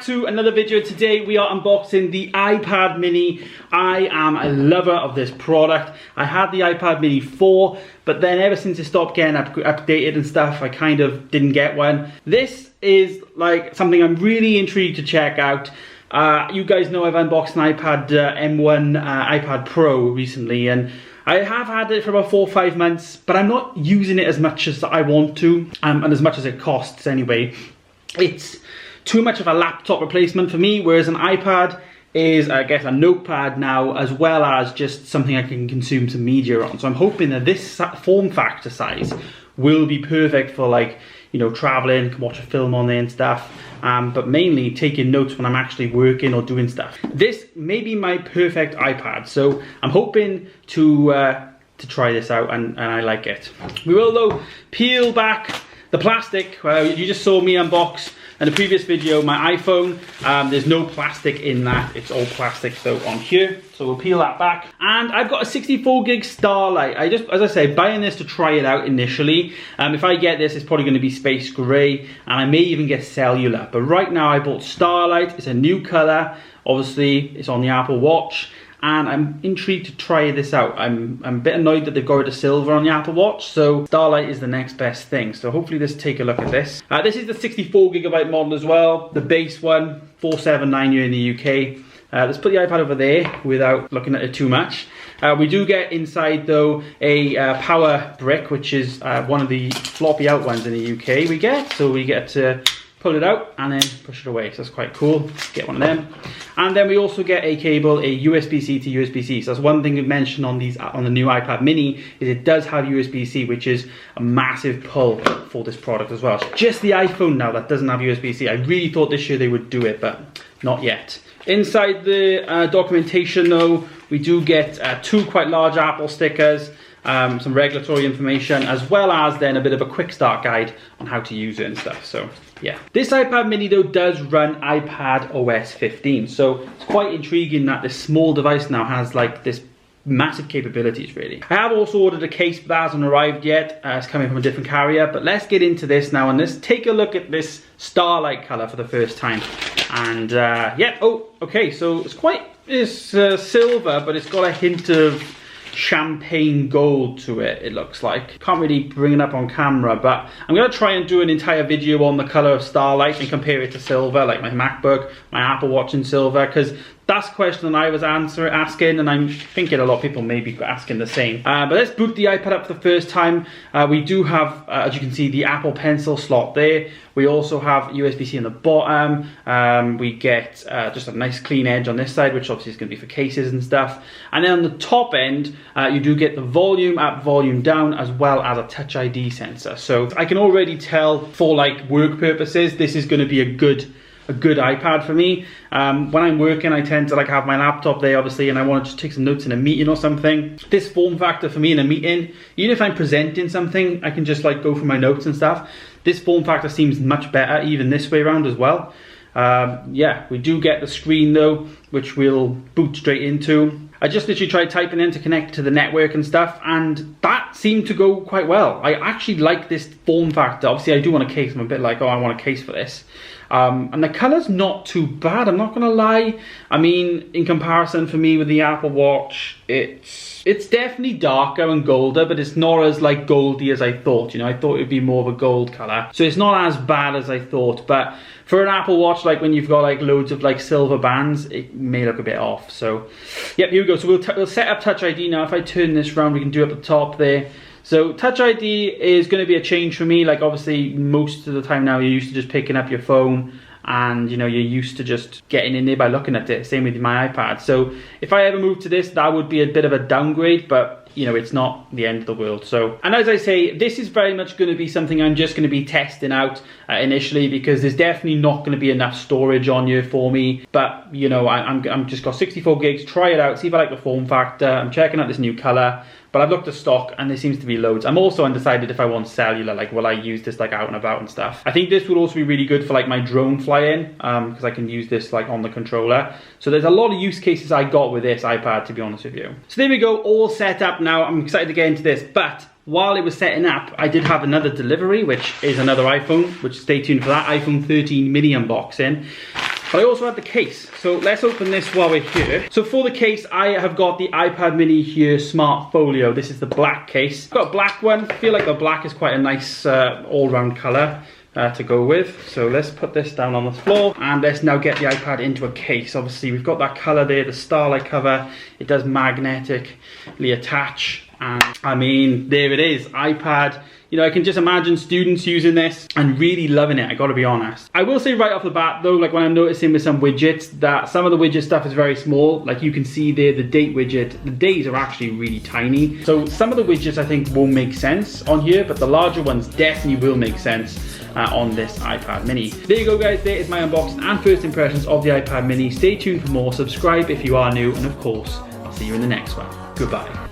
to another video. Today we are unboxing the iPad mini. I am a lover of this product. I had the iPad mini 4, but then ever since it stopped getting updated and stuff, I kind of didn't get one. This is like something I'm really intrigued to check out. You guys know I've unboxed an iPad M1 iPad Pro recently, and I have had it for about 4 or 5 months, but I'm not using it as much as I want to, and as much as it costs anyway. It's too much of a laptop replacement for me, whereas an iPad is, I guess, a notepad now, as well as just something I can consume some media on. So I'm hoping that this form factor size will be perfect for, like, you know, traveling, can watch a film on there and stuff, but mainly taking notes when I'm actually working or doing stuff. This may be my perfect iPad, so I'm hoping to try this out, and I like it. We will, though, peel back the plastic. You just saw me unbox in the previous video my iPhone. There's no plastic in that, it's all plastic though on here. So we'll peel that back. And I've got a 64 gig Starlight. As I say, buying this to try it out initially. If I get this, it's probably going to be space grey, and I may even get cellular. But right now I bought Starlight. It's a new colour. Obviously, it's on the Apple Watch, and I'm intrigued to try this out. I'm a bit annoyed that they've got rid of silver on the Apple Watch, so Starlight is the next best thing. So hopefully let's take a look at this. This is the 64GB model as well, the base one, 479 here in the UK. Let's put the iPad over there without looking at it too much. We do get inside though a power brick, which is one of the floppy out ones in the UK we get. So we get to pull it out and then push it away, so that's quite cool. Get one of them. And then we also get a cable, a USB-C to USB-C. So that's one thing we mentioned on the new iPad mini, is it does have USB-C, which is a massive pull for this product as well. It's just the iPhone now that doesn't have USB-C. I really thought this year they would do it, but not yet. Inside the documentation though, we do get 2 quite large Apple stickers, some regulatory information, as well as then a bit of a quick start guide on how to use it and stuff. So yeah, this iPad mini though does run iPad OS 15, so it's quite intriguing that this small device now has like this massive capabilities really. I have also ordered a case, but that hasn't arrived yet. It's coming from a different carrier, but let's get into this now and let's take a look at this Starlight color for the first time. And yeah, oh okay, so it's silver, but it's got a hint of champagne gold to it, it looks like. Can't really bring it up on camera, but I'm going to try and do an entire video on the color of Starlight and compare it to silver, like my MacBook, my Apple Watch in silver, because that's a question that I was asking, and I'm thinking a lot of people may be asking the same. But let's boot the iPad up for the first time. We do have, as you can see, the Apple Pencil slot there. We also have USB-C on the bottom. We get just a nice clean edge on this side, which obviously is going to be for cases and stuff. And then on the top end, you do get the volume up, volume down, as well as a Touch ID sensor. So I can already tell for like work purposes, this is going to be a good iPad for me. When I'm working, I tend to like have my laptop there obviously, and I want to just take some notes in a meeting or something. This form factor for me in a meeting, even if I'm presenting something, I can just like go through my notes and stuff. This form factor seems much better even this way around as well. Yeah, we do get the screen though, which we'll boot straight into. I just literally tried typing in to connect to the network and stuff, and that seemed to go quite well. I actually like this form factor. Obviously I do want a case. I'm a bit like, oh, I want a case for this. And the colour's not too bad, I'm not gonna lie. I mean, in comparison for me with the Apple Watch, it's definitely darker and golder, but it's not as like goldy as I thought. You know, I thought it would be more of a gold colour, so it's not as bad as I thought. But for an Apple Watch, like when you've got like loads of like silver bands, it may look a bit off. So yep, here we go. So we'll set up Touch ID now. If I turn this around, we can do it at the top there. So Touch ID is going to be a change for me. Like obviously most of the time now you're used to just picking up your phone, and you know, you're used to just getting in there by looking at it. Same with my iPad. So if I ever move to this, that would be a bit of a downgrade, but you know, it's not the end of the world. So, and as I say, this is very much going to be something I'm just going to be testing out initially, because there's definitely not going to be enough storage on here for me. But you know, I'm just got 64 gigs. Try it out, see if I like the form factor. I'm checking out this new color. But I've looked at stock and there seems to be loads. I'm also undecided if I want cellular, like will I use this like out and about and stuff. I think this would also be really good for like my drone flying, because I can use this like on the controller. So there's a lot of use cases I got with this iPad, to be honest with you. So there we go, all set up now. I'm excited to get into this, but while it was setting up, I did have another delivery, which is another iPhone, which stay tuned for that, iPhone 13 mini unboxing. But I also had the case, so let's open this while we're here. So for the case, I have got the iPad mini here Smart Folio. This is the black case. I've got a black one. I feel like the black is quite a nice all-round colour to go with. So let's put this down on the floor and let's now get the iPad into a case. Obviously we've got that colour there, the Starlight cover. It does magnetically attach, and I mean, there it is, iPad. You know, I can just imagine students using this and really loving it, I gotta be honest. I will say right off the bat though, like when I'm noticing with some widgets, that some of the widget stuff is very small. Like you can see there, the date widget, the days are actually really tiny. So some of the widgets I think won't make sense on here, but the larger ones definitely will make sense on this iPad mini. There you go guys, there is my unboxing and first impressions of the iPad mini. Stay tuned for more, subscribe if you are new, and of course, I'll see you in the next one. Goodbye.